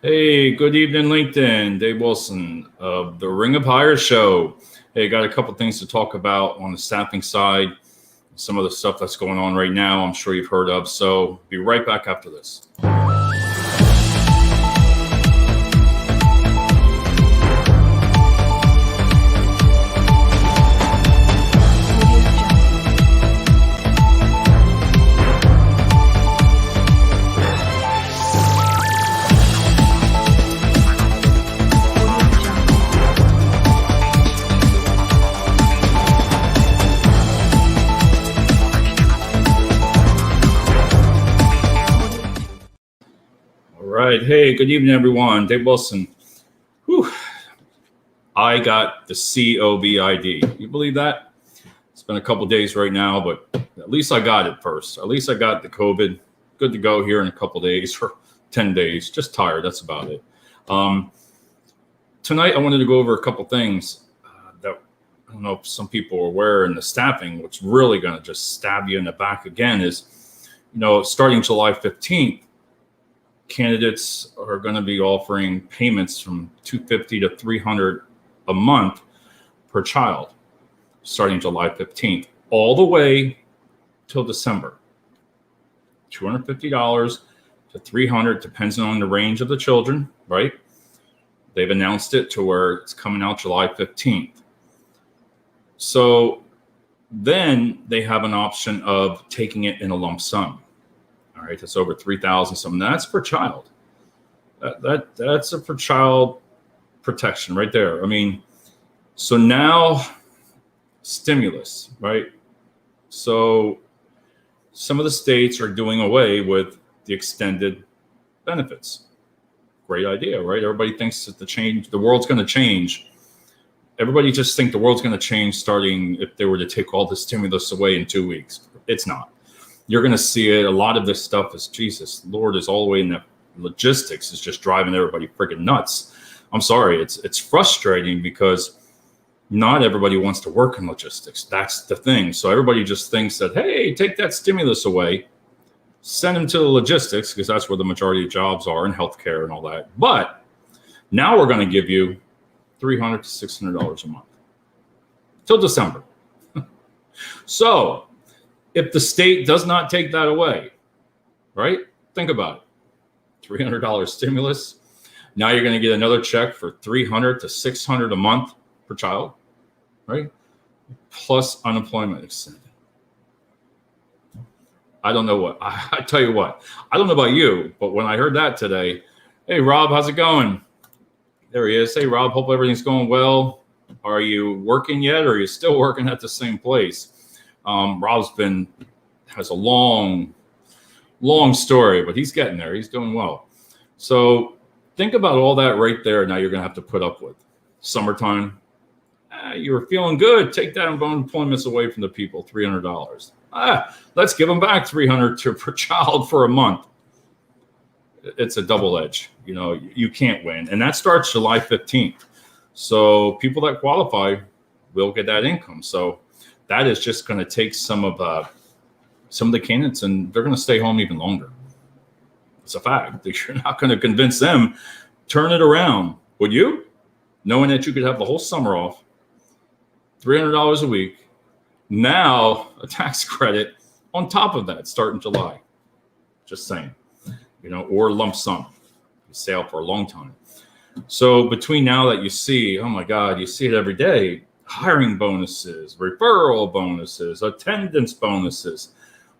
Hey, good evening, LinkedIn. Dave Wilson of the Ring of Hire show. Hey, got a couple things to talk about on the staffing side. Some of the stuff that's going on right now, I'm sure you've heard of. So be right back after this. All right. Hey, good evening, everyone. Dave Wilson. Whew. I got the COVID. You believe that? It's been a couple days right now, but at least I got it first. At least I got the COVID. Good to go here in a couple days or 10 days. Just tired. That's about it. Tonight, I wanted to go over a couple things that I don't know if some people are aware in the staffing, what's really going to just stab you in the back again is, starting July 15th, candidates are going to be offering payments from $250 to $300 a month per child, starting July 15th, all the way till December. $250 to $300, depends on the range of the children, right? They've announced it to where it's coming out July 15th. So then they have an option of taking it in a lump sum. All right, that's over $3,000 something. That's per child. That's a per child protection right there. I mean, so now stimulus, right? So some of the states are doing away with the extended benefits. Great idea, right? Everybody thinks that the world's going to change. Everybody just think the world's going to change starting if they were to take all the stimulus away in 2 weeks. It's not. You're going to see it. A lot of this stuff is, Jesus, Lord, is all the way in the logistics is just driving everybody freaking nuts. I'm sorry. It's frustrating because not everybody wants to work in logistics. That's the thing. So everybody just thinks that, hey, take that stimulus away, send them to the logistics because that's where the majority of jobs are in healthcare and all that. But now we're going to give you $300 to $600 a month till December. So if the state does not take that away, right? Think about it. $300 stimulus. Now you're going to get another check for $300 to $600 a month per child, right? Plus unemployment extended. I don't know what. I tell you what. I don't know about you, but when I heard that today, hey, Rob, how's it going? There he is. Hey, Rob, hope everything's going well. Are you working yet, or are you still working at the same place? Rob's has a long story, but he's getting there. He's doing well. So think about all that right there. Now you're going to have to put up with summertime. You were feeling good. Take that unemployment away from the people. $300. Let's give them back $300 per child for a month. It's a double edge. You can't win, and that starts July 15th. So people that qualify will get that income. So that is just going to take some of the candidates, and they're going to stay home even longer. It's a fact. You're not going to convince them. Turn it around. Would you? Knowing that you could have the whole summer off, $300 a week, now a tax credit on top of that starting July. Just saying. Or lump sum. You stay out for a long time. So between now that you see, oh my God, you see it every day, hiring bonuses, referral bonuses, attendance bonuses.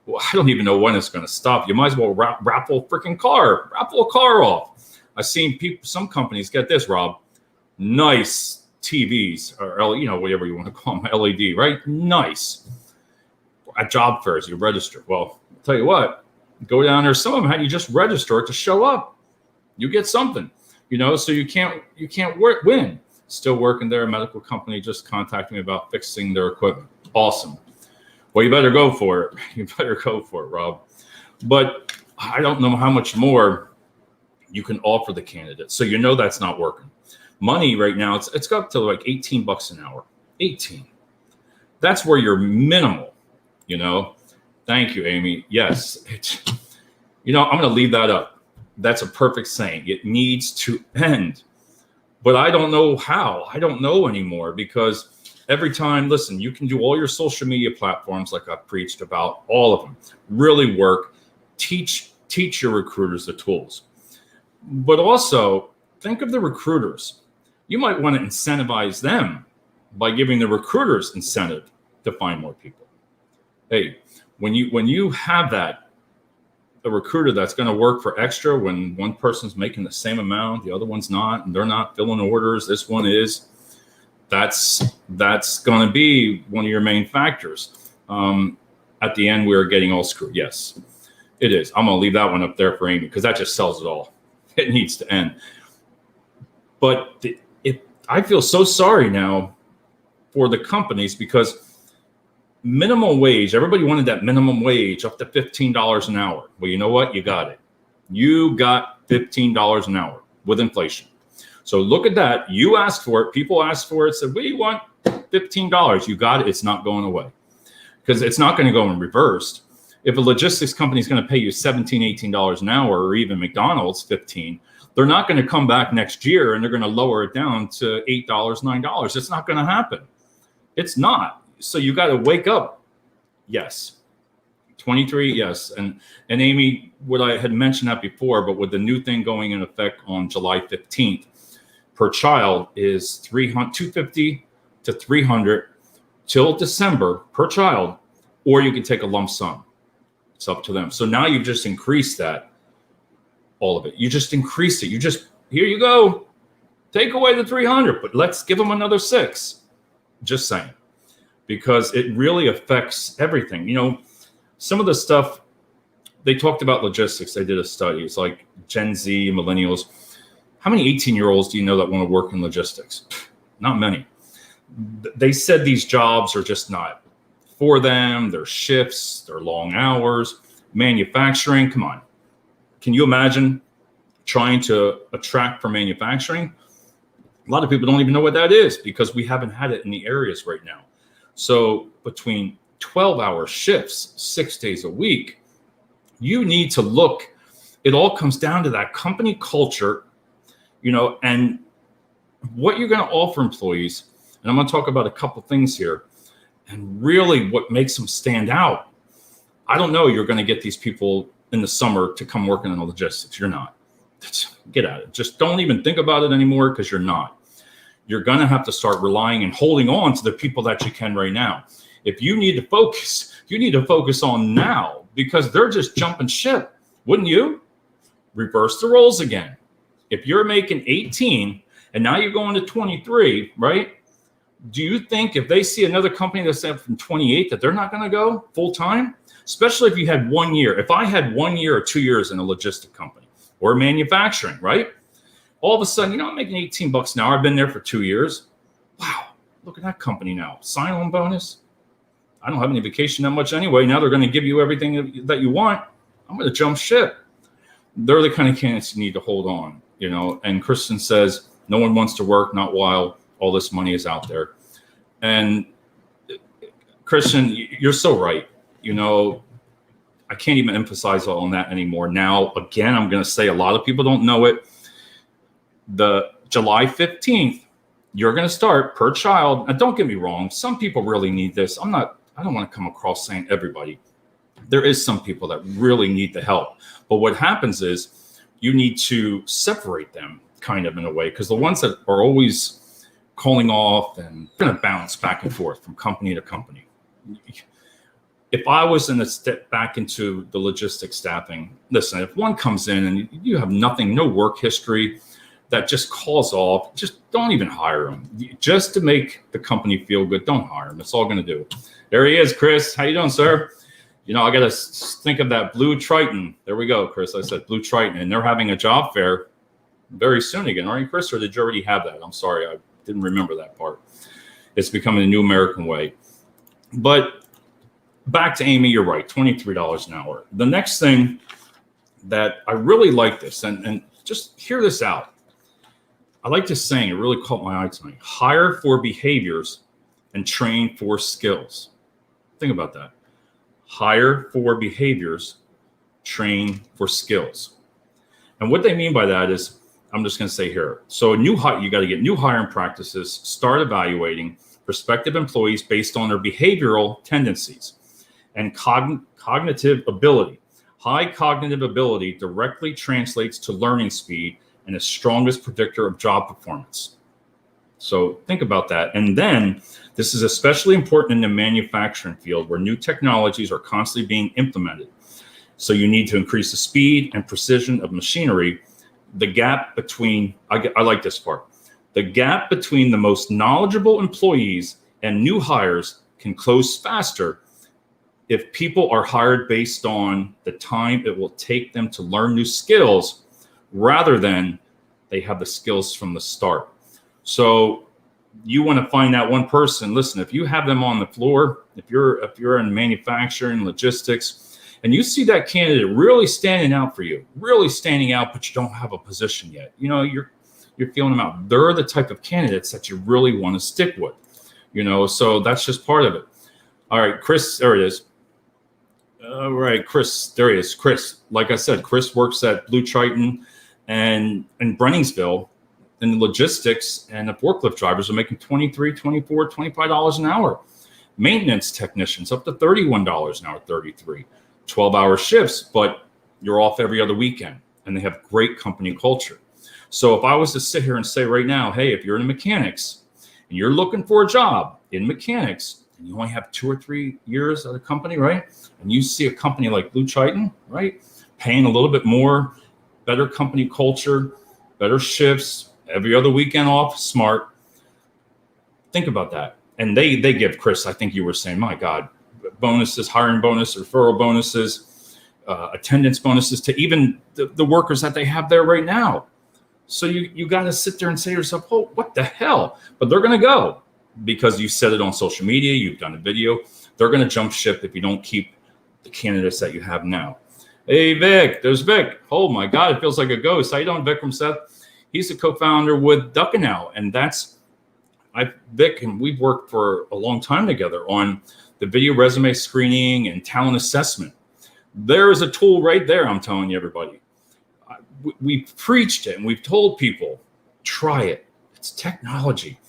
Well, I don't even know when it's going to stop. You might as well raffle a car off. I've seen some companies get this, Rob, nice TVs or whatever you want to call them, LED, right? Nice. At job fairs, you register. Well, I'll tell you what, go down there. Some of them had you just register to show up. You get something, so you can't win. Still working there. A medical company just contacted me about fixing their equipment. Awesome. Well, you better go for it. You better go for it, Rob. But I don't know how much more you can offer the candidate. So that's not working. Money right now, it's got up to like $18 an hour. 18. That's where you're minimal, Thank you, Amy. Yes. I'm going to leave that up. That's a perfect saying. It needs to end. But I don't know how. I don't know anymore, because every time, listen, you can do all your social media platforms like I've preached about, all of them. Really work. Teach your recruiters the tools. But also think of the recruiters. You might want to incentivize them by giving the recruiters incentive to find more people. Hey, when you have that, a recruiter that's going to work for extra when one person's making the same amount, the other one's not, and they're not filling orders, this one is, that's going to be one of your main factors. At the end, we're getting all screwed. Yes, it is. I'm going to leave that one up there for Amy, because that just sells it all. It needs to end. But I feel so sorry now for the companies, because minimum wage, everybody wanted that minimum wage up to $15 an hour. Well, you know what? You got it. You got $15 an hour with inflation. So look at that. You asked for it. People asked for it, said, we want $15. You got it. It's not going away, because it's not going to go in reverse. If a logistics company is going to pay you $17, $18 an hour, or even McDonald's $15, they're not going to come back next year and they're going to lower it down to $8, $9. It's not going to happen. It's not. So you got to wake up. Yes. 23, yes. And Amy, what I had mentioned that before, but with the new thing going in effect on July 15th, per child is $250 to $300 till December per child, or you can take a lump sum. It's up to them. So now you've just increased that, all of it. You just increased it. Here you go. Take away the 300, but let's give them another 6. Just saying. Because it really affects everything. You know, some of the stuff, they talked about logistics. They did a study. It's like Gen Z, millennials. How many 18-year-olds do you know that want to work in logistics? Not many. They said these jobs are just not for them. Their shifts, their long hours, manufacturing. Come on. Can you imagine trying to attract for manufacturing? A lot of people don't even know what that is, because we haven't had it in the areas right now. So between 12-hour shifts, 6 days a week, you need to look. It all comes down to that company culture, you know, and what you're going to offer employees. And I'm going to talk about a couple things here, and really what makes them stand out. I don't know. You're going to get these people in the summer to come working in the logistics. You're not. Get at it. Just don't even think about it anymore, because you're not. You're going to have to start relying and holding on to the people that you can right now. If you need to focus, you need to focus on now, because they're just jumping ship. Wouldn't you? Reverse the roles again. If you're making 18 and now you're going to 23, right? Do you think if they see another company that's up from 28 that they're not going to go full time? Especially if you had 1 year. If I had 1 year or 2 years in a logistic company or manufacturing, right? All of a sudden, you know, I'm making $18 an hour. I've been there for 2 years. Wow, look at that company now. Sign-on bonus. I don't have any vacation that much anyway. Now they're going to give you everything that you want. I'm going to jump ship. They're the kind of candidates you need to hold on, you know. And Kristen says, no one wants to work, not while all this money is out there. And Kristen, you're so right. You know, I can't even emphasize on that anymore. Now, again, I'm going to say a lot of people don't know it. The July 15th, you're going to start per child. And don't get me wrong. Some people really need this. I don't want to come across saying everybody. There is some people that really need the help. But what happens is you need to separate them kind of in a way, because the ones that are always calling off and going to bounce back and forth from company to company. If I was in a step back into the logistics staffing, listen, if one comes in and you have nothing, no work history, that just calls off, just don't even hire them. Just to make the company feel good, don't hire them. It's all going to do. There he is, Chris. How you doing, sir? You know, I got to think of that Blue Triton. There we go, Chris. I said Blue Triton, and they're having a job fair very soon again. Aren't you, Chris? Or did you already have that? I'm sorry. I didn't remember that part. It's becoming a new American way. But back to Amy, you're right, $23 an hour. The next thing that I really like this, and just hear this out. I like this saying, it really caught my eye tonight. Hire for behaviors and train for skills. Think about that. Hire for behaviors, train for skills. And what they mean by that is, I'm just going to say here. So a new hire, you got to get new hiring practices, start evaluating prospective employees based on their behavioral tendencies and cognitive ability. High cognitive ability directly translates to learning speed and the strongest predictor of job performance. So think about that. And then this is especially important in the manufacturing field where new technologies are constantly being implemented. So you need to increase the speed and precision of machinery. The gap between, I like this part, the gap between the most knowledgeable employees and new hires can close faster if people are hired based on the time it will take them to learn new skills rather than they have the skills from the start. So you want to find that one person. Listen, if you have them on the floor, if you're in manufacturing, logistics, and you see that candidate really standing out for you, really standing out, but you don't have a position yet, you know, you're feeling them out. They're the type of candidates that you really want to stick with, you know, so that's just part of it. All right, Chris, there it is. All right, Chris, there he is. Chris, like I said, Chris works at BlueTriton and in Brenningsville in logistics, and the forklift drivers are making $23, $24, $25 an hour. Maintenance technicians up to $31 an hour, $33. 12-hour shifts, but you're off every other weekend, and they have great company culture. So if I was to sit here and say right now, hey, if you're in mechanics and you're looking for a job in mechanics and you only have 2 or 3 years at a company, right? And you see a company like BlueTriton, right? Paying a little bit more, better company culture, better shifts, every other weekend off, smart. Think about that. And they give, Chris, I think you were saying, my God, bonuses, hiring bonus, referral bonuses, attendance bonuses to even the workers that they have there right now. So you got to sit there and say to yourself, oh, what the hell? But they're going to go because you said it on social media, you've done a video. They're going to jump ship if you don't keep the candidates that you have now. Hey, Vic, there's Vic. Oh, my God, it feels like a ghost. How you doing, Vic from Seth? He's a co-founder with Duckanow, and that's Vic, and we've worked for a long time together on the video resume screening and talent assessment. There is a tool right there, I'm telling you, everybody. We've preached it and we've told people, try it. It's technology.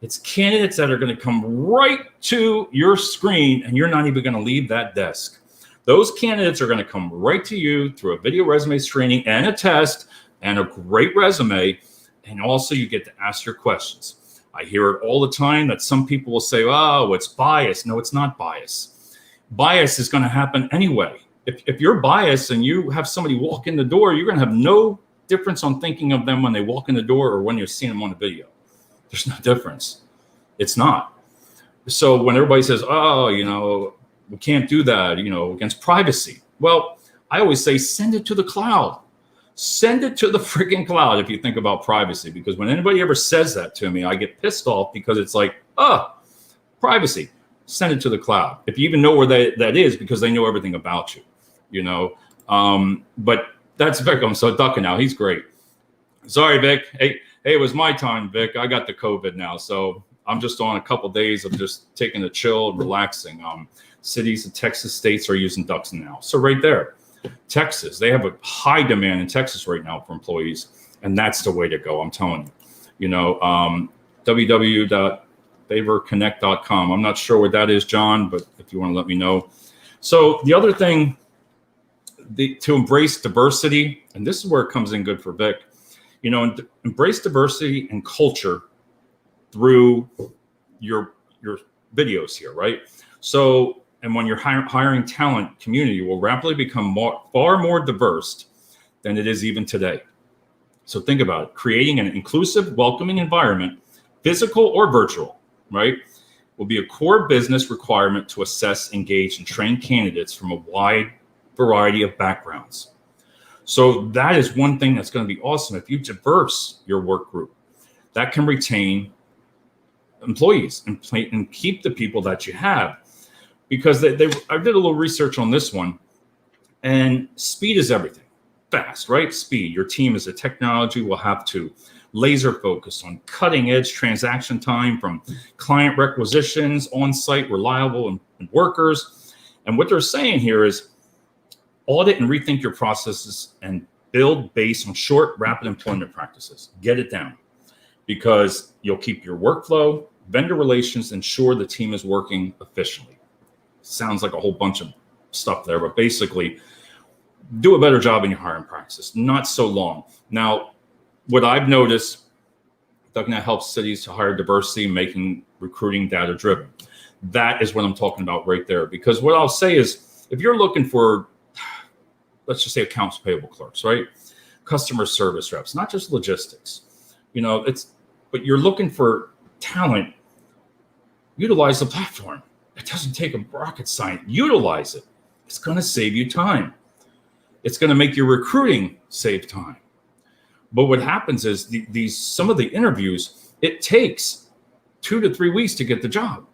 It's candidates that are going to come right to your screen and you're not even going to leave that desk. Those candidates are going to come right to you through a video resume screening and a test and a great resume. And also you get to ask your questions. I hear it all the time that some people will say, oh, it's bias. No, it's not bias. Bias is going to happen anyway. If you're biased and you have somebody walk in the door, you're going to have no difference on thinking of them when they walk in the door or when you're seeing them on the video. There's no difference. It's not. So when everybody says, oh, you know, we can't do that, you know, against privacy. Well, I always say, send it to the cloud. Send it to the freaking cloud if you think about privacy, because when anybody ever says that to me, I get pissed off because it's like, privacy, send it to the cloud. If you even know where that is, because they know everything about you, you know. But that's Vic. I'm so ducking now. He's great. Sorry, Vic. Hey, it was my time, Vic. I got the COVID now. So I'm just on a couple of days of just taking a chill and relaxing. Cities in Texas states are using Ducks now. So right there. Texas, they have a high demand in Texas right now for employees, and that's the way to go. I'm telling you, you know, www.favorconnect.com. I'm not sure what that is, John, but if you want to let me know. So the other thing, to embrace diversity, and this is where it comes in good for Vic, you know, embrace diversity and culture through your videos here, right? So, and when you're hiring talent, community will rapidly become far more diverse than it is even today. So think about it. Creating an inclusive, welcoming environment, physical or virtual, right, will be a core business requirement to assess, engage, and train candidates from a wide variety of backgrounds. So that is one thing that's going to be awesome. If you diverse your work group, that can retain employees and keep the people that you have. Because I did a little research on this one, and speed is everything. Fast, right? Speed. Your team as a technology will have to laser focus on cutting edge transaction time from client requisitions, on-site, reliable and workers. And what they're saying here is audit and rethink your processes and build based on short, rapid employment practices. Get it down, because you'll keep your workflow, vendor relations, ensure the team is working efficiently. Sounds like a whole bunch of stuff there, but basically do a better job in your hiring practices. Not so long. Now, what I've noticed, DuckNow helps cities to hire diversity, making recruiting data driven. That is what I'm talking about right there. Because what I'll say is, if you're looking for, let's just say accounts payable clerks, right? Customer service reps, not just logistics, but you're looking for talent, utilize the platform. It doesn't take a rocket science. Utilize it. It's going to save you time. It's going to make your recruiting save time. But what happens is some of the interviews, it takes 2 to 3 weeks to get the job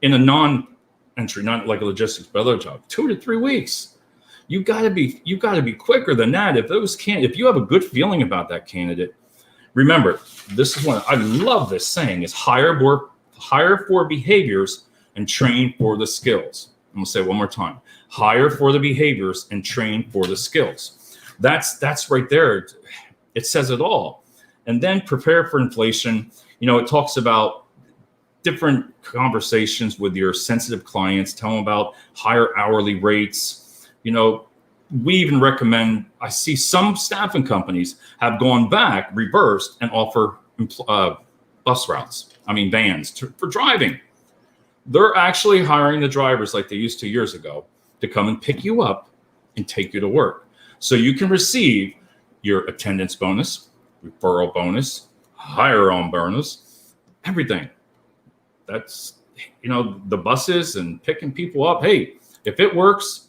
in a non-entry, not like a logistics, but other job. 2 to 3 weeks. You got to be quicker than that. If you have a good feeling about that candidate, remember, this is one I love. This saying is hire for behaviors and train for the skills. I'm gonna say it one more time: hire for the behaviors and train for the skills. That's right there. It says it all. And then prepare for inflation. It talks about different conversations with your sensitive clients. Tell them about higher hourly rates. We even recommend, I see some staffing companies have gone back, reversed, and offer vans for driving. They're actually hiring the drivers like they used to years ago to come and pick you up and take you to work. So you can receive your attendance bonus, referral bonus, hire-on bonus, everything. That's, the buses and picking people up. Hey, if it works,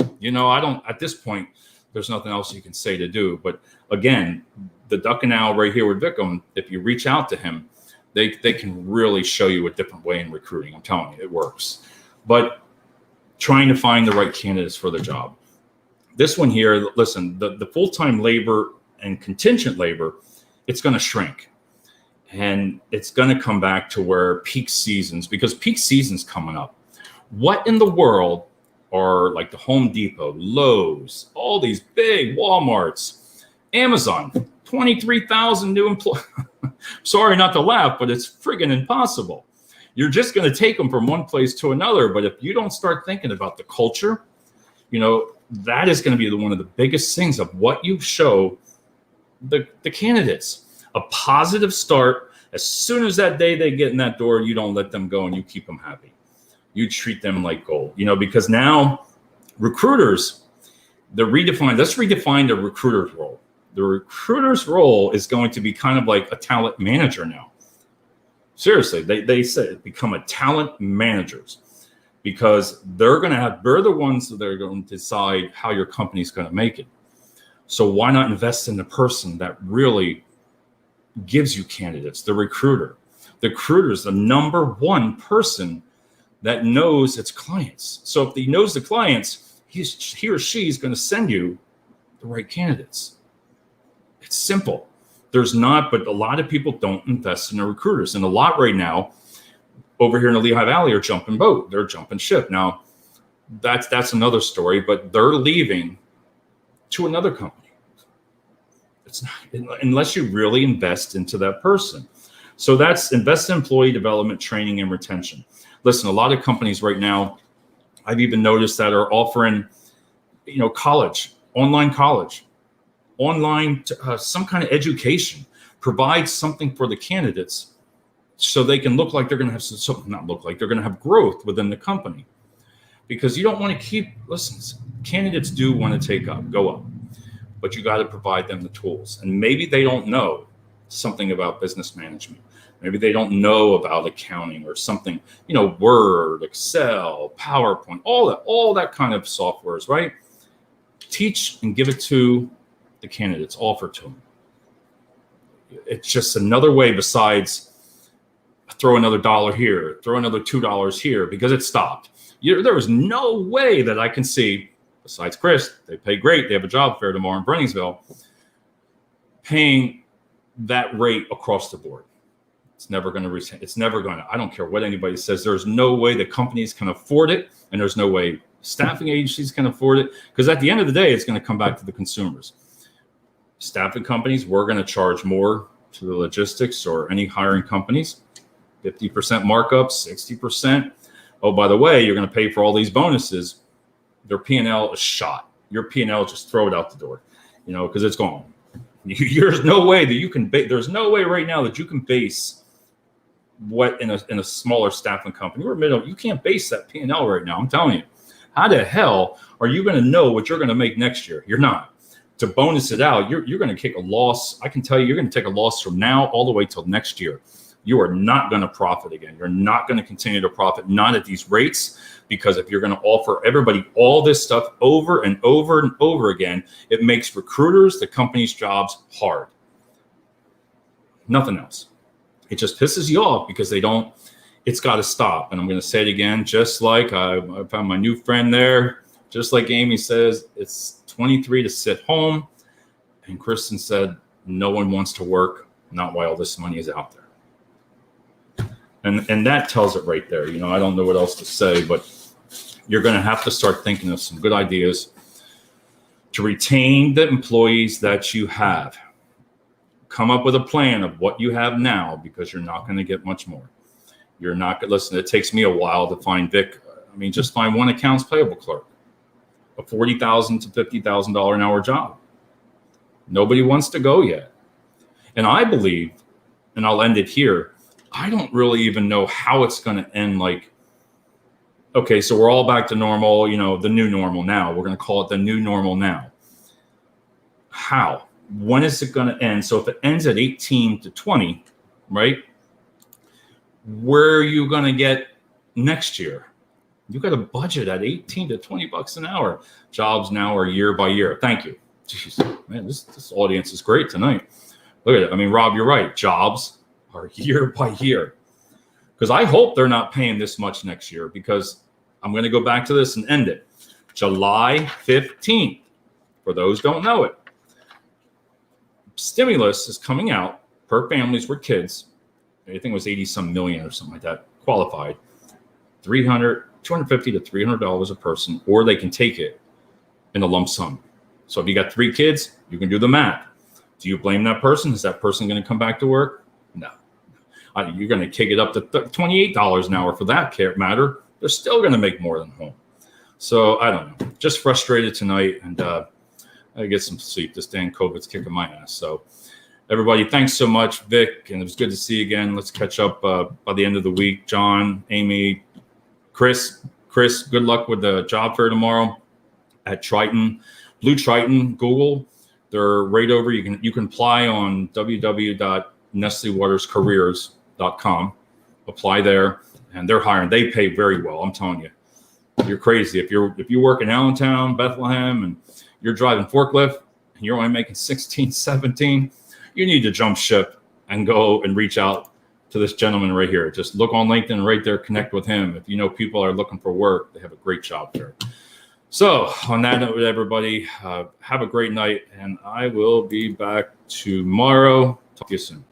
at this point, there's nothing else you can say to do. But again, the DuckNow right here with Vikram, if you reach out to him, they can really show you a different way in recruiting. I'm telling you, it works. But trying to find the right candidates for the job. This one here, listen, the full-time labor and contingent labor, it's going to shrink. And it's going to come back to where peak seasons, because peak season's coming up. What in the world are like the Home Depot, Lowe's, all these big Walmarts, Amazon, 23,000 new employees. Sorry not to laugh, but it's friggin' impossible. You're just going to take them from one place to another. But if you don't start thinking about the culture, that is going to be one of the biggest things of what you show the candidates. A positive start. As soon as that day they get in that door, you don't let them go and you keep them happy. You treat them like gold, because now recruiters, let's redefine the recruiter's role. The recruiter's role is going to be kind of like a talent manager now. Seriously, they said become a talent managers, because they're the ones that are going to decide how your company's going to make it. So why not invest in the person that really gives you candidates? The recruiter. The recruiter is the number one person that knows its clients. So if he knows the clients, he or she is going to send you the right candidates. It's simple. But a lot of people don't invest in the recruiters. And a lot right now over here in the Lehigh Valley are jumping boat. They're jumping ship. Now, that's another story, but they're leaving to another company. It's not, unless you really invest into that person. So that's invest in employee development, training, and retention. Listen, a lot of companies right now, I've even noticed that are offering, college, online, some kind of education. Provide something for the candidates so they can look like they're going to have they're going to have growth within the company. Because you don't want to candidates do want to go up, but you got to provide them the tools. And maybe they don't know something about business management. Maybe they don't know about accounting or something, Word, Excel, PowerPoint, all that kind of softwares, right? Teach and give it to the candidates, offer to them. It's just another way besides throw another $1 here, throw another $2 here, because it stopped. There was no way that I can see, besides Chris, they pay great, they have a job fair tomorrow in Brenningsville, paying that rate across the board. It's never going to, I don't care what anybody says, there's no way the companies can afford it, and there's no way Staffing agencies can afford it because at the end of the day, it's going to come back to the consumers. Staffing companies, we're going to charge more to the logistics or any hiring companies, 50% markup, 60%. Oh, by the way, you're going to pay for all these bonuses. Their P&L is shot. Your P&L, just throw it out the door, because it's gone. There's no way that you can. There's no way right now that you can base what in a smaller staffing company or middle. You can't base that P&L right now. I'm telling you. How the hell are you going to know what you're going to make next year? You're not. To bonus it out, you're going to take a loss. I can tell you, you're going to take a loss from now all the way till next year. You are not going to profit again. You're not going to continue to profit, not at these rates, because if you're going to offer everybody all this stuff over and over and over again, it makes recruiters, the company's jobs hard. Nothing else. It just pisses you off because it's got to stop. And I'm going to say it again, just like I found my new friend there, just like Amy says, it's 23 to sit home. And Kristen said, no one wants to work, not while this money is out there. And that tells it right there. I don't know what else to say, but you're going to have to start thinking of some good ideas to retain the employees that you have. Come up with a plan of what you have now, because you're not going to get much more. You're not going to listen. It takes me a while to find Vic. Just find one accounts payable clerk, a $40,000 to $50,000 an hour job. Nobody wants to go yet. And I believe, and I'll end it here, I don't really even know how it's going to end. Okay, so we're all back to normal, the new normal now. We're going to call it the new normal now. How? When is it going to end? So if it ends at 18 to 20, right? Where are you going to get next year? You got a budget at 18 to 20 bucks an hour. Jobs now are year by year. Thank you. Jeez, man, this audience is great tonight. Look at it. Rob, you're right. Jobs are year by year. Because I hope they're not paying this much next year, because I'm going to go back to this and end it. July 15th, for those who don't know it. Stimulus is coming out per families with kids. I think it was 80 some million or something like that, qualified. $250 to $300 a person, or they can take it in a lump sum. So if you got 3 kids, you can do the math. Do you blame that person? Is that person going to come back to work? No. You're going to kick it up to $28 an hour for that matter. They're still going to make more than home. So I don't know. Just frustrated tonight, and I get some sleep. This dang COVID's kicking my ass. So everybody, thanks so much, Vic, and it was good to see you again. Let's catch up by the end of the week. John, Amy, Chris, good luck with the job fair tomorrow at Triton, Blue Triton. Google, they're right over. You can apply on www.nestlewaterscareers.com. Apply there, and they're hiring. They pay very well. I'm telling you, you're crazy if you work in Allentown, Bethlehem, and you're driving forklift and you're only making 16, 17. You need to jump ship and go and reach out to this gentleman right here. Just look on LinkedIn right there, connect with him. If you know people are looking for work, they have a great job there. So on that note, everybody, have a great night, and I will be back tomorrow. Talk to you soon.